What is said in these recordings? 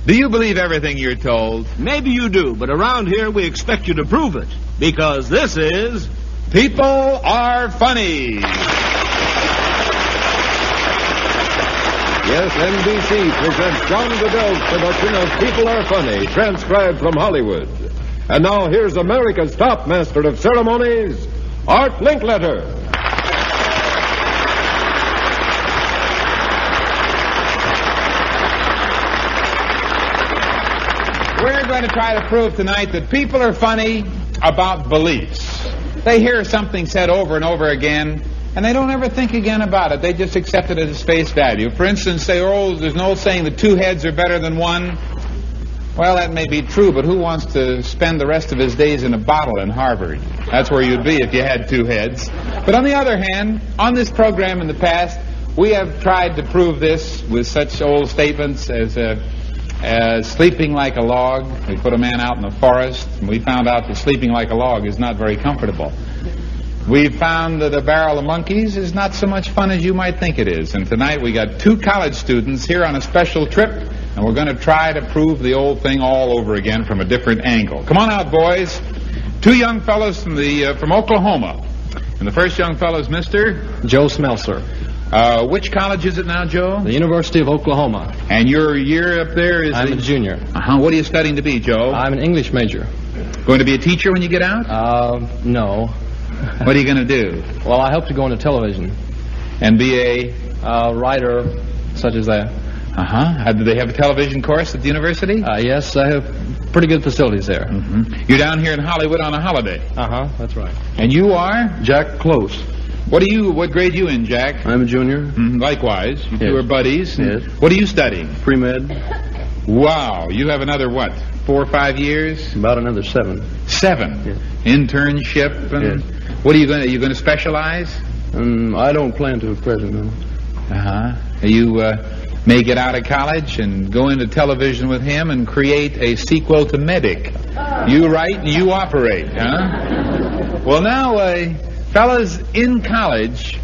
Do you believe everything you're told? Maybe you do, but around here we expect you to prove it. Because this is... People Are Funny. Yes, NBC presents John Guedel's production of People Are Funny, transcribed from Hollywood. And now here's America's top master of ceremonies, Art Linkletter. We're going to try to prove tonight that people are funny about beliefs. They hear something said over and over again, and they don't ever think again about it. They just accept it as face value. For instance, say, oh, there's an old saying that two heads are better than one. Well, that may be true, but who wants to spend the rest of his days in a bottle in Harvard? That's where you'd be if you had two heads. But on the other hand, on this program in the past, we have tried to prove this with such old statements as sleeping like a log. We put a man out in the forest, and we found out that sleeping like a log is not very comfortable. We found that a barrel of monkeys is not so much fun as you might think it is. And tonight we got two college students here on a special trip, and we're going to try to prove the old thing all over again from a different angle. Come on out, boys. Two young fellows from Oklahoma. And the first young fellow is Mr. Joe Smelser. Which college is it now, Joe? The University of Oklahoma. And your year up there is... I'm a junior. What are you studying to be, Joe? I'm an English major. Going to be a teacher when you get out? No. What are you going to do? Well, I hope to go into television. And be a... writer, such as that. Do they have a television course at the university? Yes, I have pretty good facilities there. Mm-hmm. You're down here in Hollywood on a holiday? That's right. And you are? Jack Close. What grade you in, Jack? I'm a junior. Likewise. You two are buddies. Yes. What are you studying? Pre-med. Wow. You have another, 4 or 5 years? About another 7. 7? Yes. Internship? And yes. What are you going to specialize? I don't plan to at present, no. You may get out of college and go into television with him and create a sequel to Medic. You write and you operate, Well, now, fellas, in college,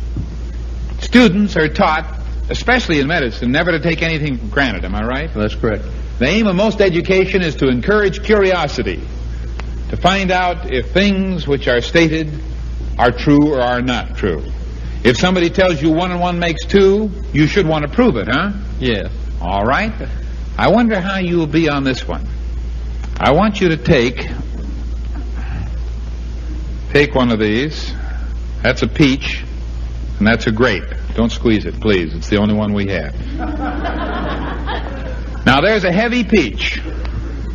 students are taught, especially in medicine, never to take anything for granted. Am I right? That's correct. The aim of most education is to encourage curiosity, to find out if things which are stated are true or are not true. If somebody tells you 1 and 1 makes 2, you should want to prove it, Yes. All right. I wonder how you'll be on this one. I want you to take one of these. That's a peach, and that's a grape. Don't squeeze it, please. It's the only one we have. Now, there's a heavy peach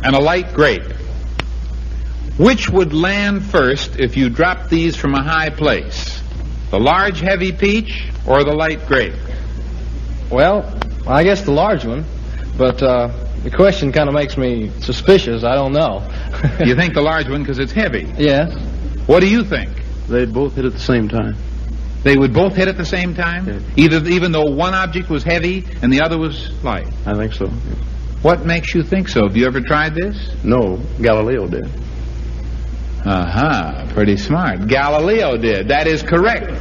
and a light grape. Which would land first if you dropped these from a high place? The large, heavy peach or the light grape? Well, I guess the large one, but the question kind of makes me suspicious. I don't know. You think the large one because it's heavy? Yes. What do you think? They'd both hit at the same time. They would both hit at the same time? Yes. Even though one object was heavy and the other was light? I think so. What makes you think so? Have you ever tried this? No, Galileo did. Pretty smart. Galileo did. That is correct.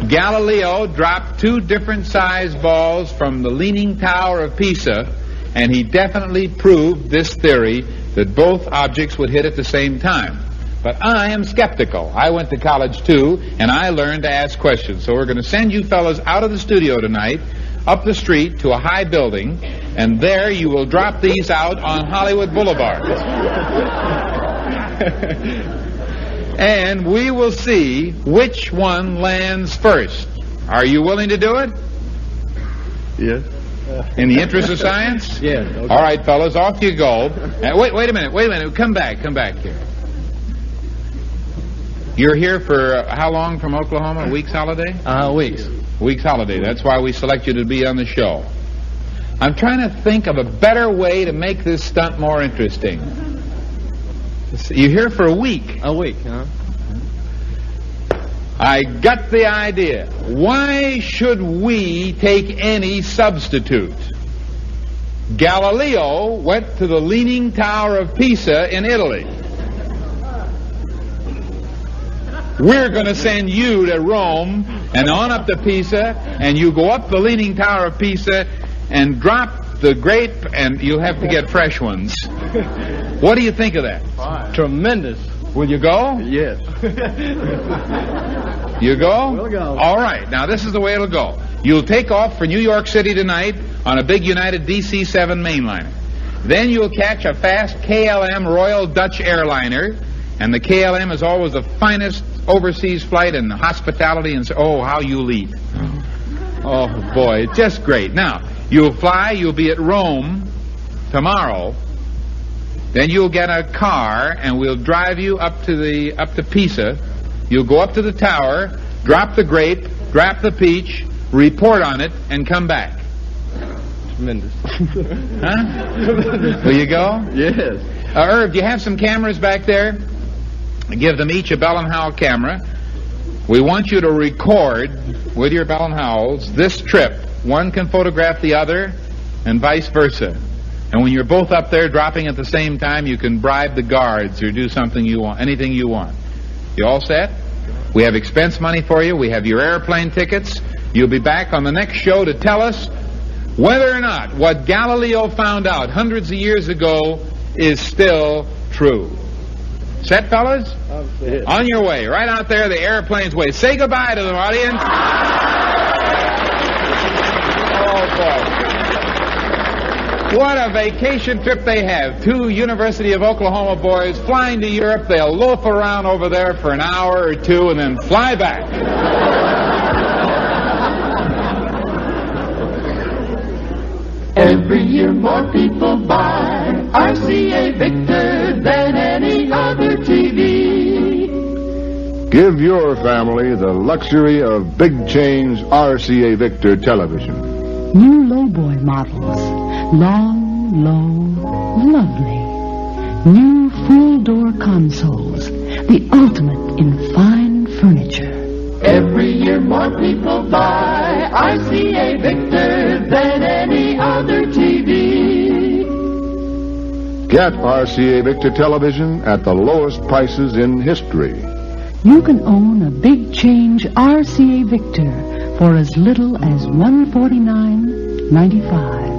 Galileo dropped 2 different size balls from the Leaning Tower of Pisa, and he definitely proved this theory that both objects would hit at the same time. But I am skeptical. I went to college too, and I learned to ask questions. So we're going to send you fellows out of the studio tonight, up the street to a high building, and there you will drop these out on Hollywood Boulevard. And we will see which one lands first. Are you willing to do it? Yes. In the interest of science? Yes. Okay. All right, fellas, off you go. Wait a minute. Come back here. You're here for how long from Oklahoma? A week's holiday? Weeks. Week's holiday. That's why we select you to be on the show. I'm trying to think of a better way to make this stunt more interesting. You're here for a week. A week, I got the idea. Why should we take any substitute? Galileo went to the Leaning Tower of Pisa in Italy. We're going to send you to Rome and on up to Pisa, and you go up the Leaning Tower of Pisa and drop the grape, and you'll have to get fresh ones. What do you think of that? Fine. Tremendous. Will you go? Yes. You go? We'll go. All right. Now, this is the way it'll go. You'll take off for New York City tonight on a big United DC-7 mainliner. Then you'll catch a fast KLM Royal Dutch airliner, and the KLM is always the finest overseas flight in hospitality, and oh, how you'll eat. Oh, boy, it's just great. Now, you'll fly, you'll be at Rome tomorrow. Then you'll get a car, and we'll drive you up to Pisa. You'll go up to the tower, drop the grape, drop the peach, report on it, and come back. Tremendous. Huh? Will you go? Yes. Irv, do you have some cameras back there? Give them each a Bell & Howell camera. We want you to record with your Bell & Howells this trip. One can photograph the other, and vice versa. And when you're both up there dropping at the same time, you can bribe the guards or do something you want, anything you want. You all set? We have expense money for you. We have your airplane tickets. You'll be back on the next show to tell us whether or not what Galileo found out hundreds of years ago is still true. Set, fellas? On your way. Right out there, the airplane's way. Say goodbye to the audience. Oh, boy. What a vacation trip they have. 2 University of Oklahoma boys flying to Europe. They'll loaf around over there for an hour or 2 and then fly back. Every year more people buy RCA Victor than any other TV. Give your family the luxury of big change RCA Victor television. New lowboy models. Long, low, lovely. New full-door consoles. The ultimate in fine furniture. Every year more people buy RCA Victor than any other TV. Get RCA Victor television at the lowest prices in history. You can own a big change RCA Victor for as little as $149.95.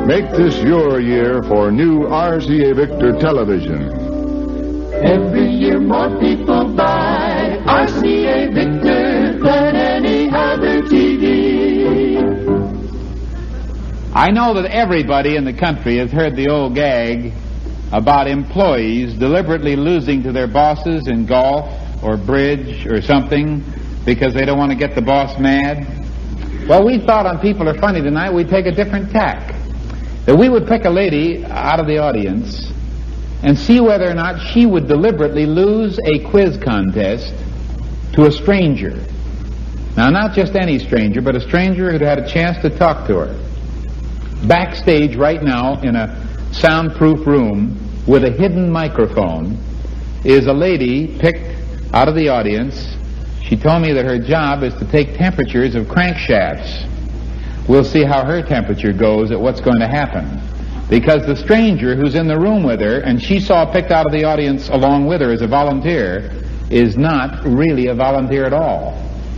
Make this your year for new RCA Victor television. Every year more people buy RCA Victor than any other TV. I know that everybody in the country has heard the old gag about employees deliberately losing to their bosses in golf or bridge or something because they don't want to get the boss mad. Well, we thought on People Are Funny tonight we'd take a different tack. That we would pick a lady out of the audience and see whether or not she would deliberately lose a quiz contest to a stranger. Now, not just any stranger, but a stranger who'd had a chance to talk to her. Backstage right now in a soundproof room with a hidden microphone is a lady picked out of the audience. She told me that her job is to take temperatures of crankshafts. We'll see how her temperature goes at what's going to happen. Because the stranger who's in the room with her, and she saw picked out of the audience along with her as a volunteer, is not really a volunteer at all.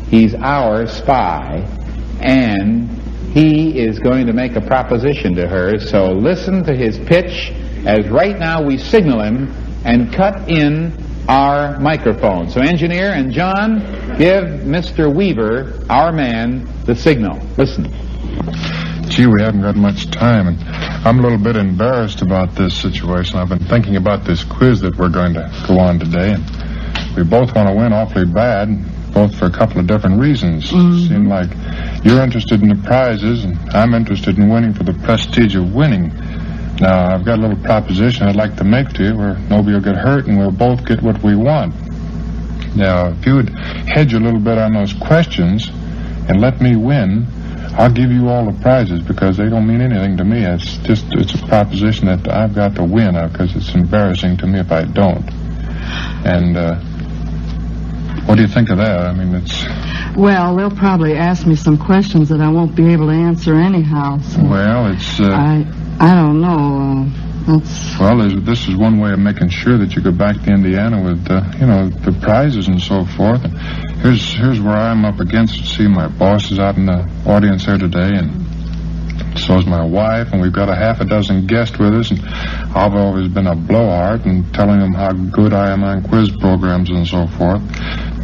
He's our spy, and he is going to make a proposition to her. So listen to his pitch as right now we signal him and cut in our microphone. So engineer and John, give Mr. Weaver, our man, the signal. Listen. Gee, we haven't got much time, and I'm a little bit embarrassed about this situation. I've been thinking about this quiz that we're going to go on today, and we both want to win awfully bad, both for a couple of different reasons. Seem like you're interested in the prizes, and I'm interested in winning for the prestige of winning. Now, I've got a little proposition I'd like to make to you where nobody will get hurt and we'll both get what we want. Now, if you would hedge a little bit on those questions and let me win, I'll give you all the prizes because they don't mean anything to me. It's a proposition that I've got to win because it's embarrassing to me if I don't. And what do you think of that? I mean, it's... Well, they'll probably ask me some questions that I won't be able to answer anyhow. So well, it's... I don't know. Well, this is one way of making sure that you go back to Indiana with, the prizes and so forth. And here's where I'm up against it. See, my boss is out in the audience there today, and so's my wife, and we've got a half a dozen guests with us, and I've always been a blowhard and telling them how good I am on quiz programs and so forth.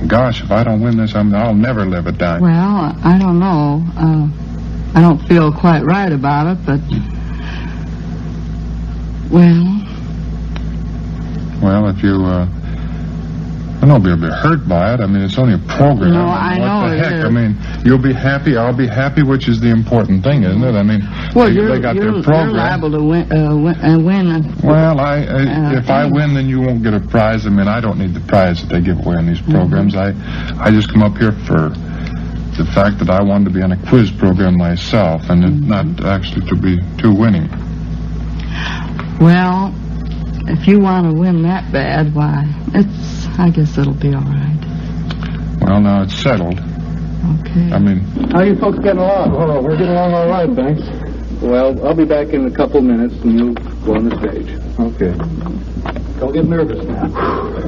Gosh, if I don't win this, I'll never live it down. Well, I don't know. I don't feel quite right about it, but... Well, if you, I don't know if you'll be hurt by it. I mean, it's only a program. No, I know what the it heck? is. I mean, you'll be happy, I'll be happy, which is the important thing, isn't it? I mean, well, they got their program. You're liable to win. Well, if I win, then you won't get a prize. I mean, I don't need the prize that they give away in these programs. I just come up here for the fact that I wanted to be on a quiz program myself, and not actually to be too winning. Well, if you want to win that bad, why, I guess it'll be all right. Well, now it's settled. Okay. I mean... How you folks getting along? Oh, we're getting along all right, thanks. Well, I'll be back in a couple minutes, and you'll go on the stage. Okay. Don't get nervous now.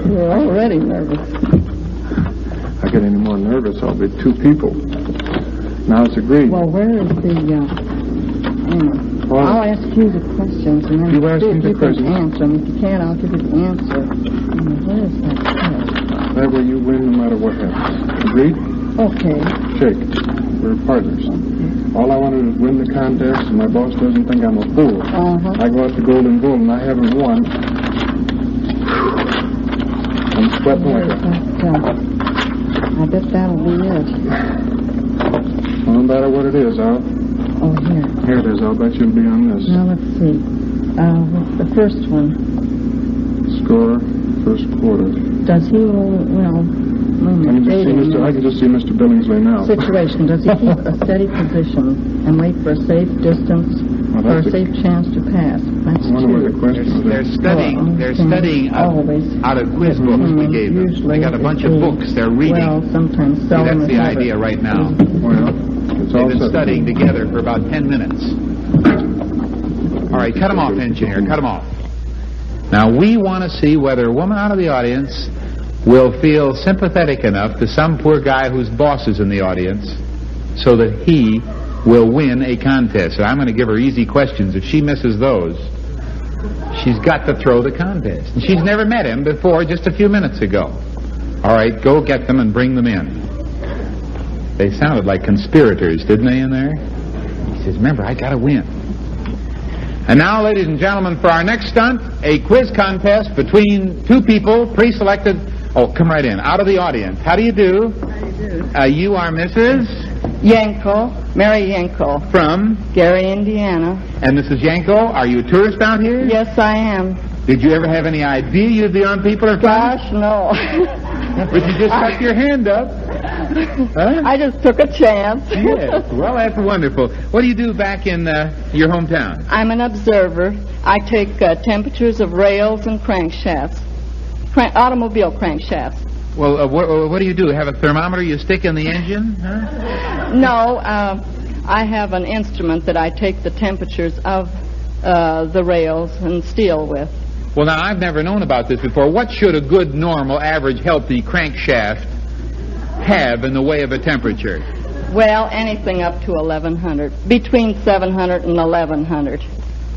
You're already nervous. If I get any more nervous, I'll be two people. Now it's agreed. Well, where is the, I'll ask you the questions, and then You ask me the you questions? can answer them. If you can't, I'll give you the answer. Where is that test? That way you win no matter what happens. Agreed? Okay. Shake. We're partners. All I want to do is win the contest, and my boss doesn't think I'm a fool. Uh-huh. I go out to Golden Bull, and I haven't won. I'm sweating like I bet that'll be it. No matter what it is, Oh, here. Here it is. I'll bet you'll be on this. Now, let's see. What's the first one? Score, first quarter. Does he, I can just see Mr. Billingsley now. Situation. Does he keep a steady position and wait for a safe distance or a safe chance to pass? That's I wonder what the two. question is. They're studying out of quiz books we gave them. They got a bunch of books they're reading. Well, sometimes See, seldom. that's the idea right now. Well, it's all They've been set. studying together for about 10 minutes. All right, cut them off, engineer. Cut them off. Now, we want to see whether a woman out of the audience will feel sympathetic enough to some poor guy whose boss is in the audience so that he will win a contest. So I'm going to give her easy questions. If she misses those, she's got to throw the contest. And she's never met him before, just a few minutes ago. All right, go get them and bring them in. They sounded like conspirators, didn't they, in there? He says, remember, I got to win. And now, ladies and gentlemen, for our next stunt, a quiz contest between two people pre-selected. Oh, come right in. Out of the audience. How do you do? How do you do? You are Mrs. Yanko, Mary Yanko, from? Gary, Indiana. And Mrs. Yanko, are you a tourist out here? Yes, I am. Did you ever have any idea you'd be on People Are Funny? Gosh, no. But you just stuck your hand up. Huh? I just took a chance. Yes. Well, that's wonderful. What do you do back in your hometown? I'm an observer. I take temperatures of rails and crankshafts, automobile crankshafts. Well, what do you do? Have a thermometer you stick in the engine? Huh? No, I have an instrument that I take the temperatures of the rails and steel with. Well, now, I've never known about this before. What should a good, normal, average, healthy crankshaft have in the way of a temperature? Well, anything up to 1100, between 700 and 1100.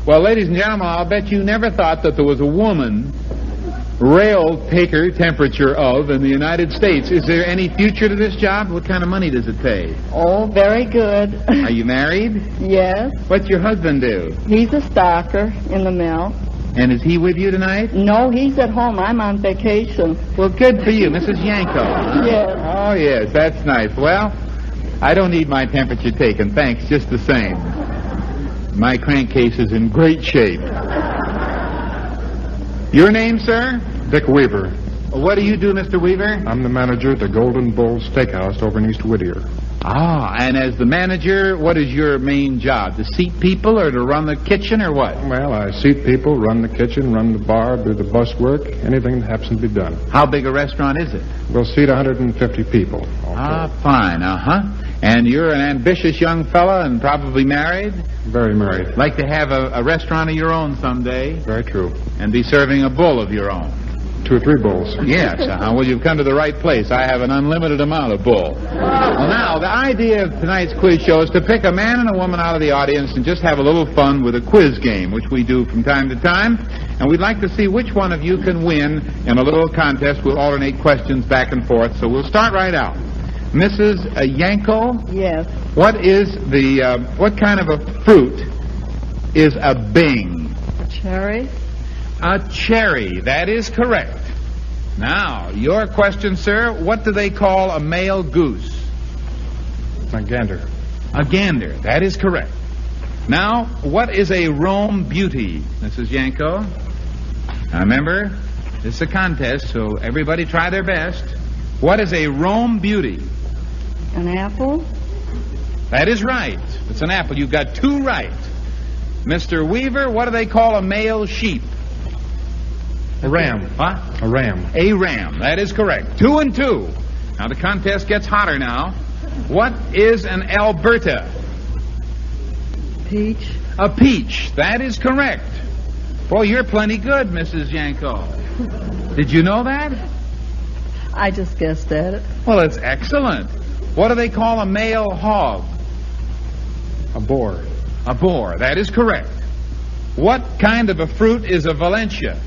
Well, ladies and gentlemen, I'll bet you never thought that there was a woman rail taker temperature of in the United States. Is there any future to this job? What kind of money does it pay? Oh, very good. Are you married? Yes. What's your husband do? He's a stocker in the mill. And is he with you tonight? No, he's at home. I'm on vacation. Well, good for you, Mrs. Yanko. Huh? Yes. Oh, yes, that's nice. Well, I don't need my temperature taken, thanks, just the same. My crankcase is in great shape. Your name, sir? Dick Weaver. What do you do, Mr. Weaver? I'm the manager at the Golden Bull Steakhouse over in East Whittier. Ah, and as the manager, what is your main job? To seat people or to run the kitchen or what? Well, I seat people, run the kitchen, run the bar, do the bus work, anything that happens to be done. How big a restaurant is it? We'll seat 150 people. Ah, fine, And you're an ambitious young fella and probably married? Very married. Like to have a restaurant of your own someday? Very true. And be serving a bull of your own? 2 or 3 bowls. Yes, well, you've come to the right place. I have an unlimited amount of bull. Well, now, the idea of tonight's quiz show is to pick a man and a woman out of the audience and just have a little fun with a quiz game, which we do from time to time. And we'd like to see which one of you can win in a little contest. We'll alternate questions back and forth. So we'll start right out. Mrs. Yanko? Yes. What kind of a fruit is a bing? Cherry? A cherry. That is correct. Now, your question, sir. What do they call a male goose? A gander. A gander. That is correct. Now, what is a Rome beauty, Mrs. Yanko? Now, remember, this is a contest, so everybody try their best. What is a Rome beauty? An apple? That is right. It's an apple. You've got 2 right. Mr. Weaver, what do they call a male sheep? A ram. What? A ram. A ram. That is correct. 2 and 2. Now the contest gets hotter now. What is an Alberta? Peach? A peach. That is correct. Boy, you're plenty good, Mrs. Yanko. Did you know that? I just guessed at it. Well, it's excellent. What do they call a male hog? A boar. A boar. That is correct. What kind of a fruit is a Valencia?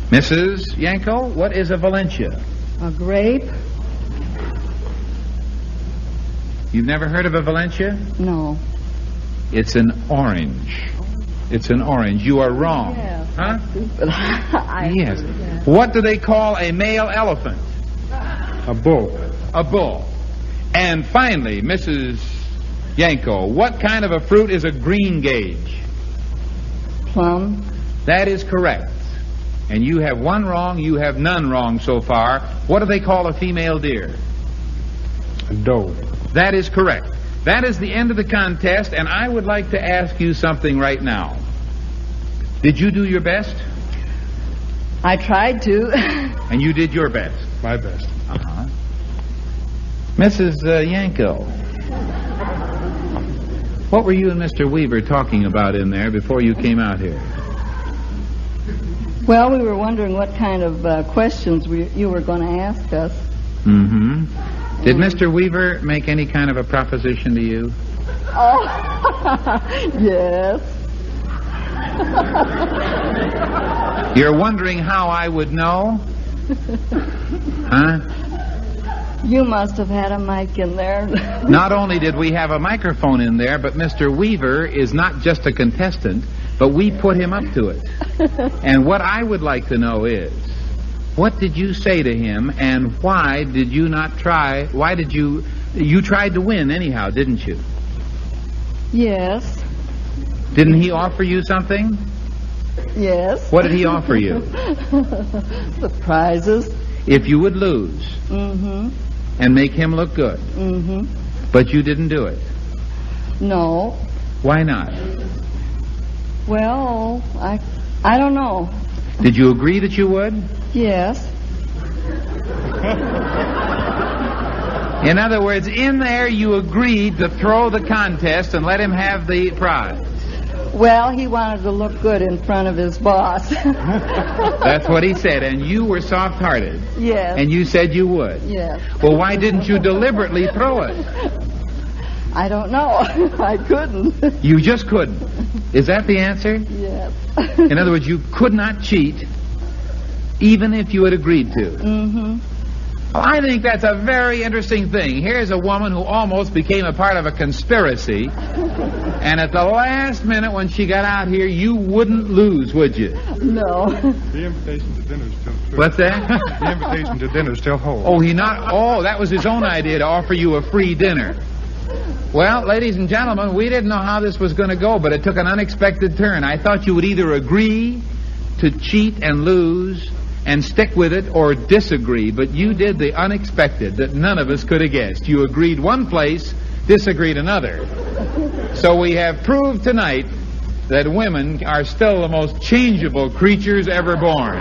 Mrs. Yanko, what is a Valencia? A grape? You've never heard of a Valencia? No. It's an orange. It's an orange. You are wrong. Yeah. Huh? Stupid. Yes. What do they call a male elephant? A bull. A bull. And finally, Mrs. Yanko, what kind of a fruit is a green gauge? Plum? That is correct. And you have 1 wrong, you have none wrong so far. What do they call a female deer? A doe. That is correct. That is the end of the contest, and I would like to ask you something right now. Did you do your best? I tried to. And you did your best? My best. Uh-huh. Mrs. Yanko, what were you and Mr. Weaver talking about in there before you came out here? Well, we were wondering what kind of questions you were going to ask us. Mm-hmm. Did Mr. Weaver make any kind of a proposition to you? Oh, yes. You're wondering how I would know? Huh? You must have had a mic in there. Not only did we have a microphone in there, but Mr. Weaver is not just a contestant, but we put him up to it. And what I would like to know is, what did you say to him, and why did you not try? Why did you tried to win anyhow, didn't you? Yes. Didn't he offer you something? Yes. What did he offer you? The prizes. If you would lose. Mm-hmm. And make him look good. Mm-hmm. But you didn't do it. No. Why not? Well, I don't know. Did you agree that you would? Yes. In other words, in there you agreed to throw the contest and let him have the prize. Well, he wanted to look good in front of his boss. That's what he said, and you were soft-hearted. Yes. And you said you would. Yes. Well, why didn't you deliberately throw it? I don't know. I couldn't. You just couldn't. Is that the answer? Yes. In other words, you could not cheat, even if you had agreed to. Mm-hmm. Well, I think that's a very interesting thing. Here's a woman who almost became a part of a conspiracy, and at the last minute when she got out here, you wouldn't lose, would you? No. The invitation to dinner is still true. What's that? The invitation to dinner still holds. That was his own idea to offer you a free dinner. Well, ladies and gentlemen, we didn't know how this was going to go, but it took an unexpected turn. I thought you would either agree to cheat and lose and stick with it or disagree, but you did the unexpected that none of us could have guessed. You agreed one place, disagreed another. So we have proved tonight that women are still the most changeable creatures ever born.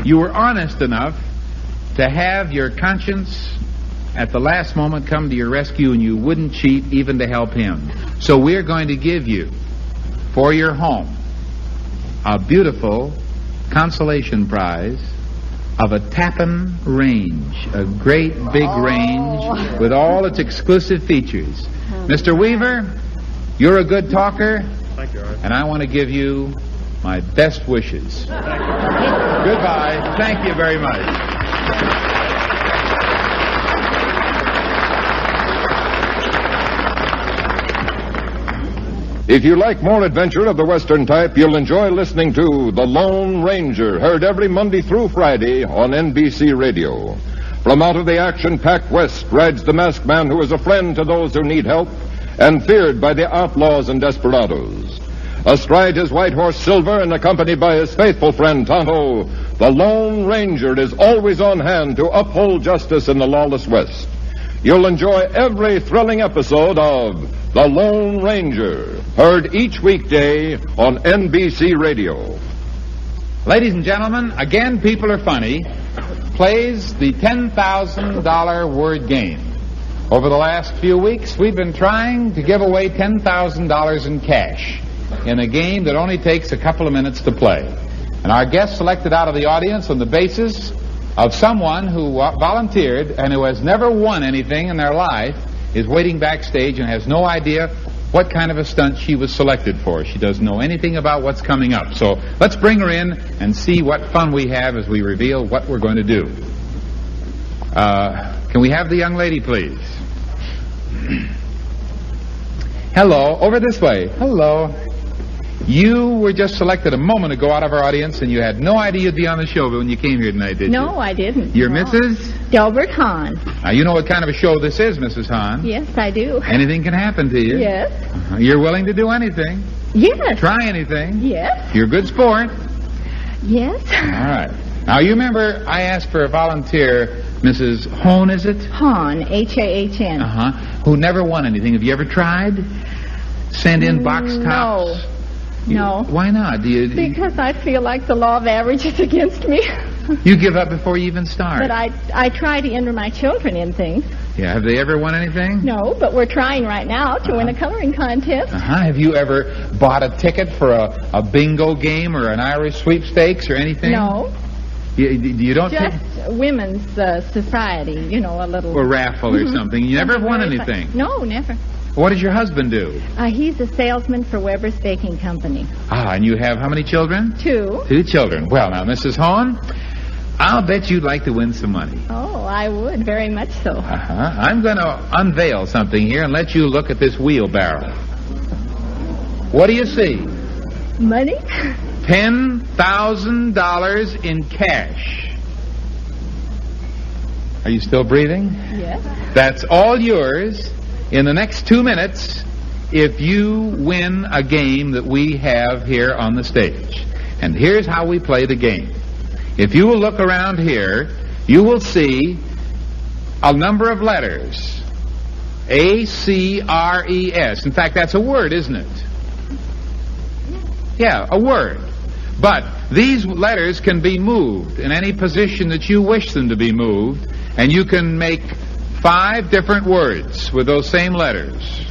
You were honest enough to have your conscience at the last moment come to your rescue, and you wouldn't cheat even to help him. So we're going to give you, for your home, a beautiful consolation prize of a Tappan range, a great big range with all its exclusive features. Mr. Weaver, you're a good talker. Thank you, Art. And I want to give you my best wishes. Goodbye. Thank you very much. If you like more adventure of the Western type, you'll enjoy listening to The Lone Ranger, heard every Monday through Friday on NBC Radio. From out of the action-packed West rides the masked man who is a friend to those who need help and feared by the outlaws and desperados. Astride his white horse Silver and accompanied by his faithful friend Tonto, the Lone Ranger is always on hand to uphold justice in the lawless West. You'll enjoy every thrilling episode of The Lone Ranger, heard each weekday on NBC Radio. Ladies and gentlemen, again, People Are Funny plays the $10,000 word game. Over the last few weeks, we've been trying to give away $10,000 in cash in a game that only takes a couple of minutes to play. And our guest selected out of the audience on the basis of someone who volunteered and who has never won anything in their life is waiting backstage and has no idea what kind of a stunt she was selected for. She doesn't know anything about what's coming up. So let's bring her in and see what fun we have as we reveal what we're going to do. Can we have the young lady, please? Hello, over this way. Hello. You were just selected a moment ago out of our audience, and you had no idea you'd be on the show when you came here tonight, did you? No, I didn't. You're no. Mrs.? Delbert Hahn. Now, you know what kind of a show this is, Mrs. Hahn. Yes, I do. Anything can happen to you. Yes. You're willing to do anything. Yes. Try anything. Yes. You're a good sport. Yes. All right. Now, you remember I asked for a volunteer, Mrs. Hahn, is it? Hahn, H-A-H-N. Uh-huh. Who never won anything. Have you ever tried? Send in box tops? No. Why not? Because I feel like the law of average is against me. You give up before you even start. But I try to enter my children in things. Yeah, have they ever won anything? No, but we're trying right now to win a coloring contest. Have you ever bought a ticket for a bingo game or an Irish sweepstakes or anything? No. You don't Just women's society, you know, a little... Or raffle or something. You never won anything? No, never. What does your husband do? He's a salesman for Weber's Baking Company. And you have how many children? 2. 2 children. Well, now, Mrs. Hahn, I'll bet you'd like to win some money. Oh, I would, very much so. I'm going to unveil something here and let you look at this wheelbarrow. What do you see? Money? $10,000 in cash. Are you still breathing? Yes. That's all yours in the next 2 minutes if you win a game that we have here on the stage. And here's how we play the game. If you will look around here, you will see a number of letters. A-C-R-E-S. In fact, that's a word, isn't it? Yeah, a word. But these letters can be moved in any position that you wish them to be moved, and you can make 5 different words with those same letters.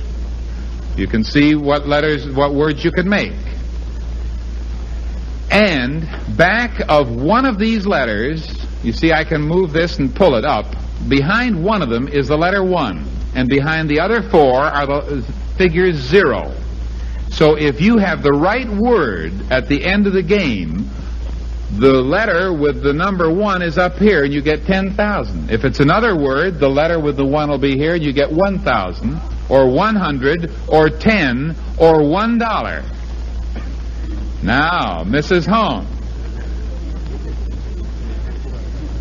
You can see what words you can make. And back of one of these letters, you see I can move this and pull it up. Behind one of them is the letter 1, and behind the other 4 are the figures 0. So if you have the right word at the end of the game, the letter with the number 1 is up here, and you get 10,000. If it's another word, the letter with the 1 will be here, and you get 1,000, or 100, or 10, or $1. Now, Mrs. Hahn,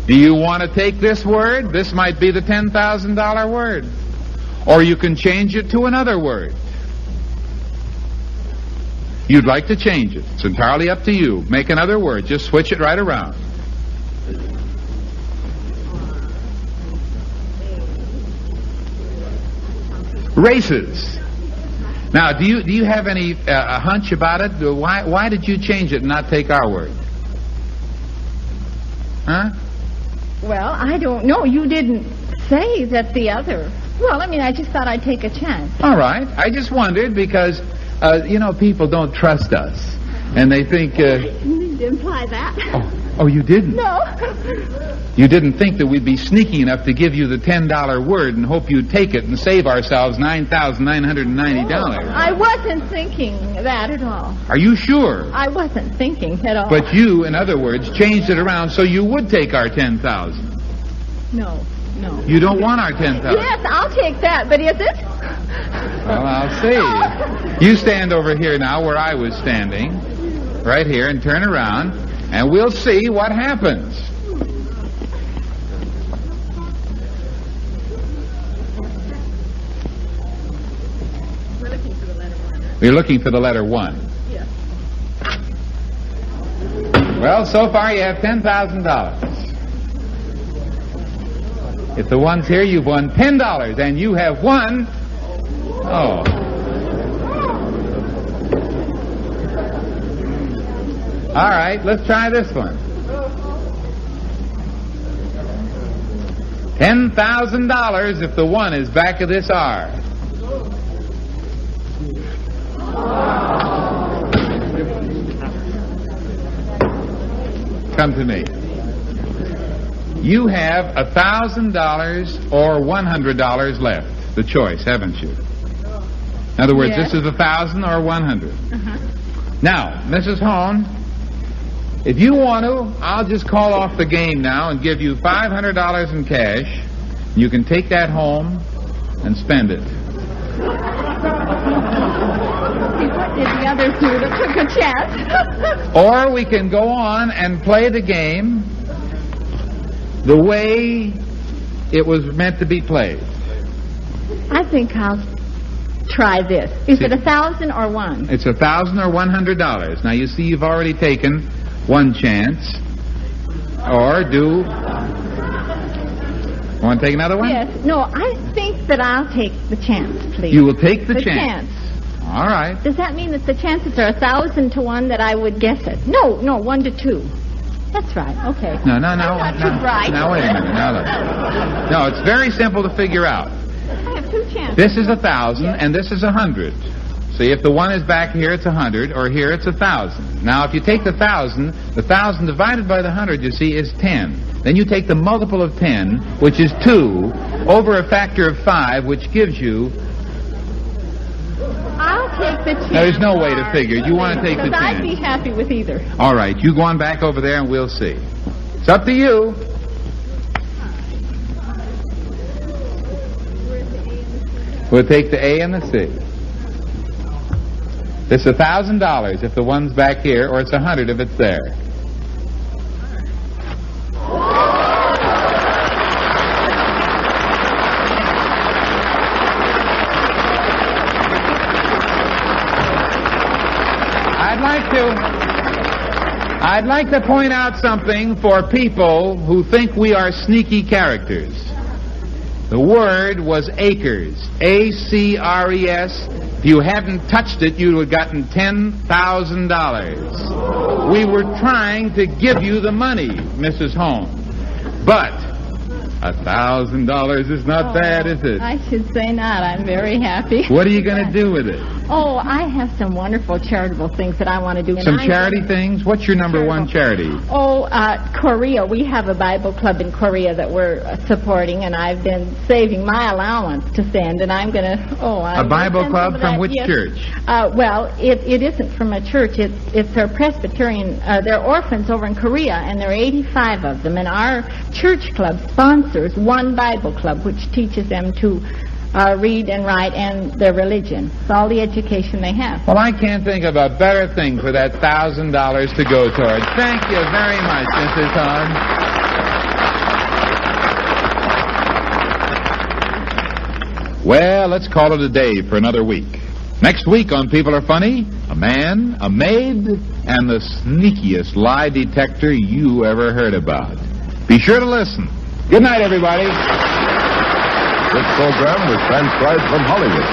do you want to take this word? This might be the $10,000 word. Or you can change it to another word. You'd like to change it. It's entirely up to you. Make another word. Just switch it right around. Races. Now, do you have any hunch about it? Why did you change it and not take our word? Huh? Well, I don't know. You didn't say that the other... Well, I mean, I just thought I'd take a chance. All right. I just wondered because, people don't trust us. And they think... You didn't imply that. Oh, you didn't? No. You didn't think that we'd be sneaky enough to give you the $10 word and hope you'd take it and save ourselves $9,990. I wasn't thinking that at all. Are you sure? I wasn't thinking at all. But you, in other words, changed it around so you would take our $10,000. No. You don't want our $10,000. Yes, I'll take that, but is it? Well, I'll see. You stand over here now where I was standing, right here, and turn around, and we'll see what happens. We're looking for the letter 1. Yes. Well, so far you have $10,000. If the 1's here, you've won $10, and you have won... Oh. All right, let's try this one. $10,000 if the 1 is back of this R. Come to me. You have $1,000 or $100 left. The choice, haven't you? In other words, Yes. This is 1,000 or 100. Now, Mrs. Hone, if you want to, I'll just call off the game now and give you $500 in cash. You can take that home and spend it. What did the others do that took a chance? Or we can go on and play the game the way it was meant to be played. I think I'll try this. Is it 1,000 or 1? It's $1,000 or $100. Now, you see you've already taken one chance. Or do... Want to take another one? Yes. No, I think that I'll take the chance, please. You will take the chance. All right. Does that mean that the chances are 1,000 to 1 that I would guess it? No, 1 to 2. That's right. Okay. No. I'm not too bright. Now, wait a minute. Now, look. No, it's very simple to figure out. I have 2 chances. This is 1,000 and this is 100. See, if the 1 is back here, it's 100, or here it's 1,000. Now, if you take the 1,000 divided by the 100, you see, is 10. Then you take the multiple of 10, which is 2, over a factor of 5, which gives you... I'll take the chance. Now, there's no way to figure. You want to take the Because chance. I'd be happy with either. All right, you go on back over there and we'll see. It's up to you. We'll take the A and the C. It's $1,000 if the 1's back here, or it's 100 if it's there. I'd like to point out something for people who think we are sneaky characters. The word was acres, A-C-R-E-S. If you hadn't touched it, you'd have gotten $10,000. We were trying to give you the money, Mrs. Holmes. But $1,000 is not bad, is it? I should say not. I'm very happy. What are you going to do with it? Oh, I have some wonderful charitable things that I want to do. Some charity things? What's your number one charity? Oh, Korea. We have a Bible club in Korea that we're supporting, and I've been saving my allowance to send, and I'm going to... A Bible club from which church? Well, it isn't from a church. It's a Presbyterian. They're orphans over in Korea, and there are 85 of them, and our church club sponsors one Bible club, which teaches them to read and write and their religion. It's all the education they have. Well, I can't think of a better thing for that $1,000 to go towards. Thank you very much, Mrs. Hahn. Well, let's call it a day for another week. Next week on People Are Funny, a man, a maid, and the sneakiest lie detector you ever heard about. Be sure to listen. Good night, everybody. This program was transcribed from Hollywood.